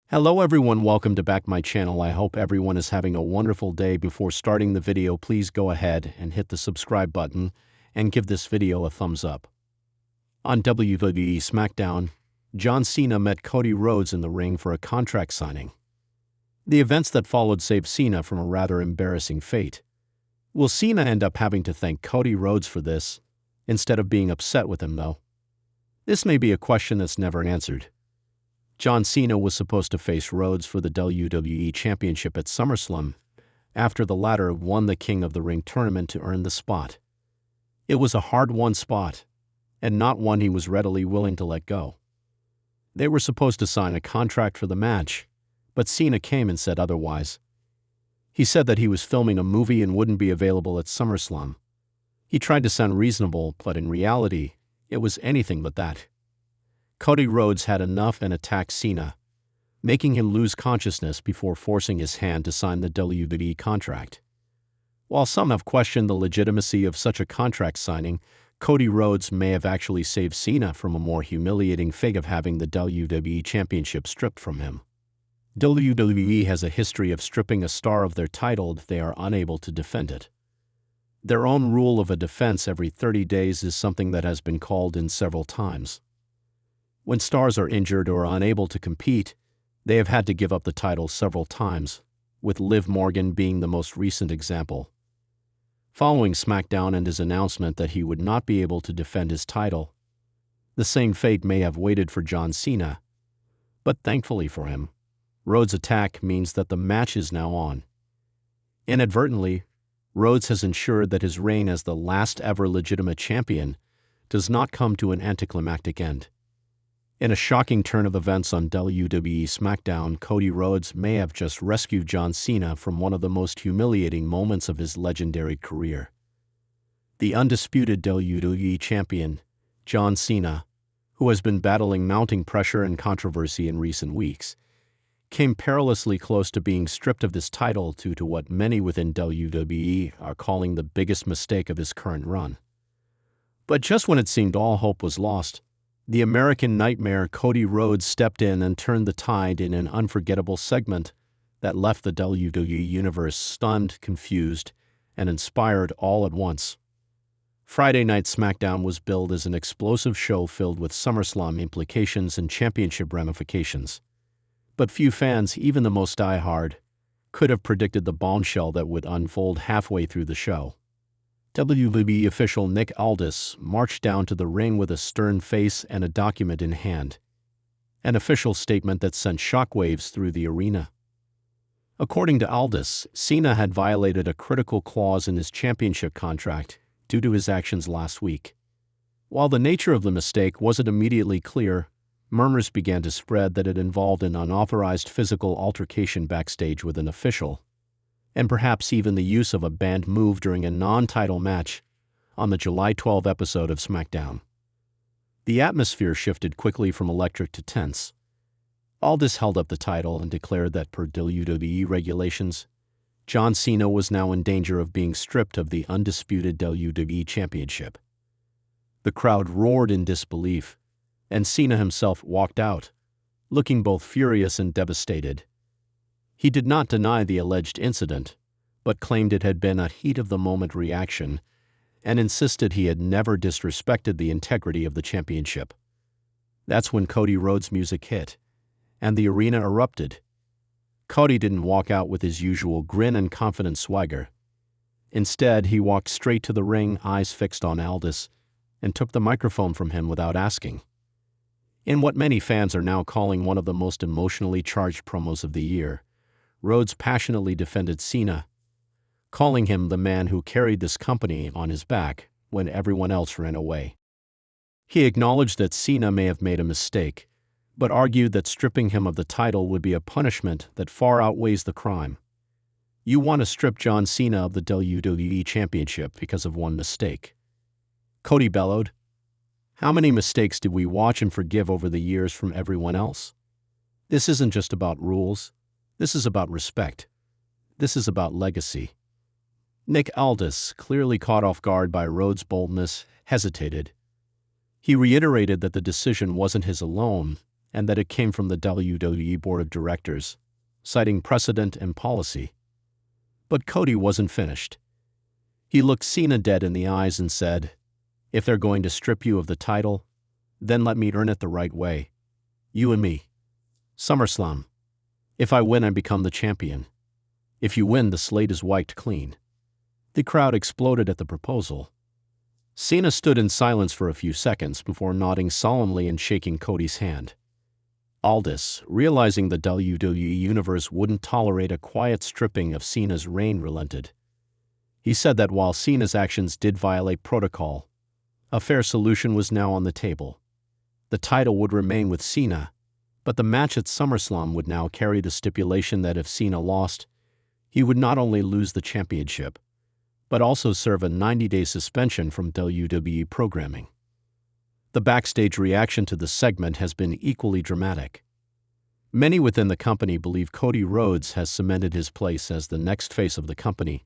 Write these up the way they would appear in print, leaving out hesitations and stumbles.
Hello everyone, welcome to back my channel. I hope everyone is having a wonderful day. Before starting the video, please go ahead and hit the subscribe button and give this video a thumbs up. On WWE SmackDown, John Cena met Cody Rhodes in the ring for a contract signing. The events that followed saved Cena from a rather embarrassing fate. Will Cena end up having to thank Cody Rhodes for this, instead of being upset with him though? This may be a question that's never answered. John Cena was supposed to face Rhodes for the WWE Championship at SummerSlam after the latter won the King of the Ring tournament to earn the spot. It was a hard-won spot, and not one he was readily willing to let go. They were supposed to sign a contract for the match, but Cena came and said otherwise. He said that he was filming a movie and wouldn't be available at SummerSlam. He tried to sound reasonable, but in reality, it was anything but that. Cody Rhodes had enough and attacked Cena, making him lose consciousness before forcing his hand to sign the WWE contract. While some have questioned the legitimacy of such a contract signing, Cody Rhodes may have actually saved Cena from a more humiliating fate of having the WWE Championship stripped from him. WWE has a history of stripping a star of their title if they are unable to defend it. Their own rule of a defense every 30 days is something that has been called in several times. When stars are injured or unable to compete, they have had to give up the title several times, with Liv Morgan being the most recent example. Following SmackDown and his announcement that he would not be able to defend his title, the same fate may have waited for John Cena. But thankfully for him, Rhodes' attack means that the match is now on. Inadvertently, Rhodes has ensured that his reign as the last ever legitimate champion does not come to an anticlimactic end. In a shocking turn of events on WWE SmackDown, Cody Rhodes may have just rescued John Cena from one of the most humiliating moments of his legendary career. The undisputed WWE champion, John Cena, who has been battling mounting pressure and controversy in recent weeks, came perilously close to being stripped of this title due to what many within WWE are calling the biggest mistake of his current run. But just when it seemed all hope was lost, the American Nightmare Cody Rhodes stepped in and turned the tide in an unforgettable segment that left the WWE Universe stunned, confused, and inspired all at once. Friday Night SmackDown was billed as an explosive show filled with SummerSlam implications and championship ramifications. But few fans, even the most diehard, could have predicted the bombshell that would unfold halfway through the show. WWE official Nick Aldis marched down to the ring with a stern face and a document in hand, an official statement that sent shockwaves through the arena. According to Aldis, Cena had violated a critical clause in his championship contract due to his actions last week. While the nature of the mistake wasn't immediately clear, murmurs began to spread that it involved an unauthorized physical altercation backstage with an official, and perhaps even the use of a banned move during a non-title match on the July 12 episode of SmackDown. The atmosphere shifted quickly from electric to tense. Aldis held up the title and declared that per WWE regulations, John Cena was now in danger of being stripped of the undisputed WWE Championship. The crowd roared in disbelief, and Cena himself walked out, looking both furious and devastated. He did not deny the alleged incident, but claimed it had been a heat-of-the-moment reaction and insisted he had never disrespected the integrity of the championship. That's when Cody Rhodes' music hit, and the arena erupted. Cody didn't walk out with his usual grin and confident swagger. Instead, he walked straight to the ring, eyes fixed on Aldis, and took the microphone from him without asking. In what many fans are now calling one of the most emotionally charged promos of the year, Rhodes passionately defended Cena, calling him the man who carried this company on his back when everyone else ran away. He acknowledged that Cena may have made a mistake, but argued that stripping him of the title would be a punishment that far outweighs the crime. You want to strip John Cena of the WWE Championship because of one mistake. Cody bellowed. How many mistakes did we watch and forgive over the years from everyone else? This isn't just about rules. This is about respect. This is about legacy. Nick Aldis, clearly caught off guard by Rhodes' boldness, hesitated. He reiterated that the decision wasn't his alone, and that it came from the WWE Board of Directors, citing precedent and policy. But Cody wasn't finished. He looked Cena dead in the eyes and said, "If they're going to strip you of the title, then let me earn it the right way. You and me. SummerSlam. If I win, I become the champion. If you win, the slate is wiped clean." The crowd exploded at the proposal. Cena stood in silence for a few seconds before nodding solemnly and shaking Cody's hand. Aldis, realizing the WWE Universe wouldn't tolerate a quiet stripping of Cena's reign, relented. He said that while Cena's actions did violate protocol, a fair solution was now on the table. The title would remain with Cena, but the match at SummerSlam would now carry the stipulation that if Cena lost, he would not only lose the championship, but also serve a 90-day suspension from WWE programming. The backstage reaction to the segment has been equally dramatic. Many within the company believe Cody Rhodes has cemented his place as the next face of the company,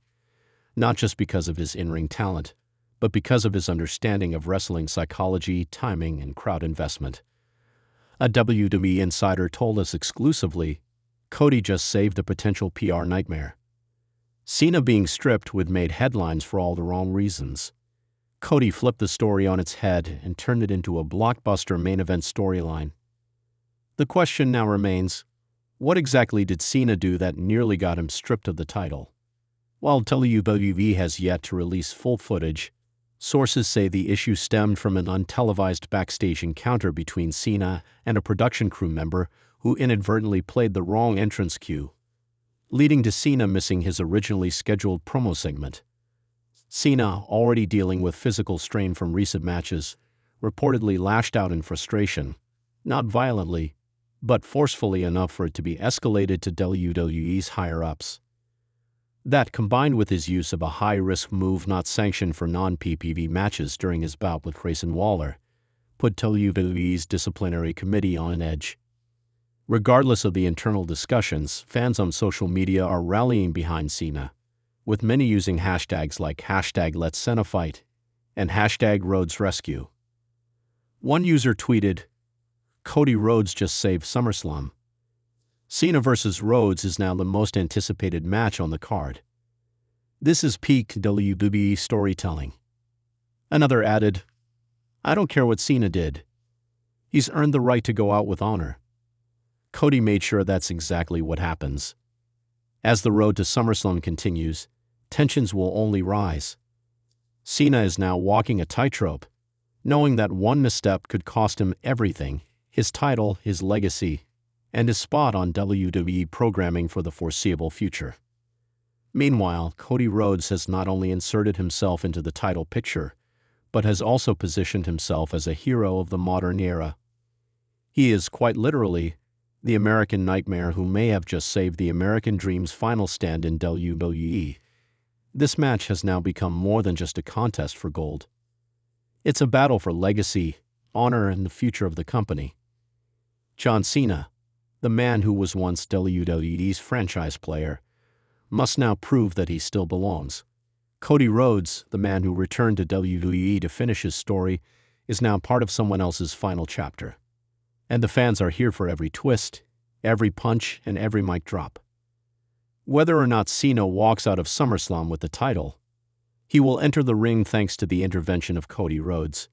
not just because of his in-ring talent, but because of his understanding of wrestling psychology, timing, and crowd investment. A WWE insider told us exclusively, Cody just saved a potential PR nightmare. Cena being stripped would made headlines for all the wrong reasons. Cody flipped the story on its head and turned it into a blockbuster main event storyline. The question now remains, what exactly did Cena do that nearly got him stripped of the title? While WWE has yet to release full footage, sources say the issue stemmed from an untelevised backstage encounter between Cena and a production crew member who inadvertently played the wrong entrance cue, leading to Cena missing his originally scheduled promo segment. Cena, already dealing with physical strain from recent matches, reportedly lashed out in frustration, not violently, but forcefully enough for it to be escalated to WWE's higher-ups. That, combined with his use of a high-risk move not sanctioned for non-PPV matches during his bout with Grayson Waller, put WWE's disciplinary committee on edge. Regardless of the internal discussions, fans on social media are rallying behind Cena, with many using hashtags like #Let'sCenaFight and #RhodesRescue. One user tweeted, "Cody Rhodes just saved SummerSlam. Cena vs. Rhodes is now the most anticipated match on the card. This is peak WWE storytelling." Another added, "I don't care what Cena did. He's earned the right to go out with honor." Cody made sure that's exactly what happens. As the road to SummerSlam continues, tensions will only rise. Cena is now walking a tightrope, knowing that one misstep could cost him everything: his title, his legacy, and his spot on WWE programming for the foreseeable future. Meanwhile, Cody Rhodes has not only inserted himself into the title picture, but has also positioned himself as a hero of the modern era. He is, quite literally, the American Nightmare who may have just saved the American Dream's final stand in WWE. This match has now become more than just a contest for gold. It's a battle for legacy, honor, and the future of the company. John Cena, the man who was once WWE's franchise player, must now prove that he still belongs. Cody Rhodes, the man who returned to WWE to finish his story, is now part of someone else's final chapter. And the fans are here for every twist, every punch, and every mic drop. Whether or not Cena walks out of SummerSlam with the title, he will enter the ring thanks to the intervention of Cody Rhodes.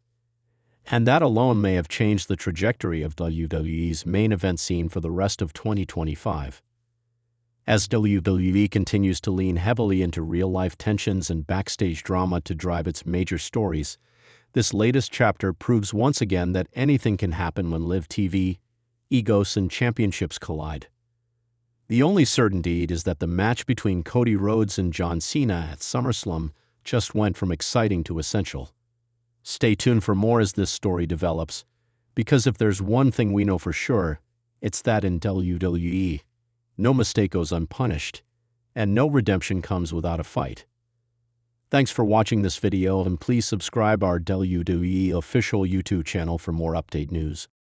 And that alone may have changed the trajectory of WWE's main event scene for the rest of 2025. As WWE continues to lean heavily into real-life tensions and backstage drama to drive its major stories, this latest chapter proves once again that anything can happen when live TV, egos, and championships collide. The only certainty is that the match between Cody Rhodes and John Cena at SummerSlam just went from exciting to essential. Stay tuned for more as this story develops, because if there's one thing we know for sure, it's that in WWE, no mistake goes unpunished, and no redemption comes without a fight. Thanks for watching this video, and please subscribe our WWE official YouTube channel for more update news.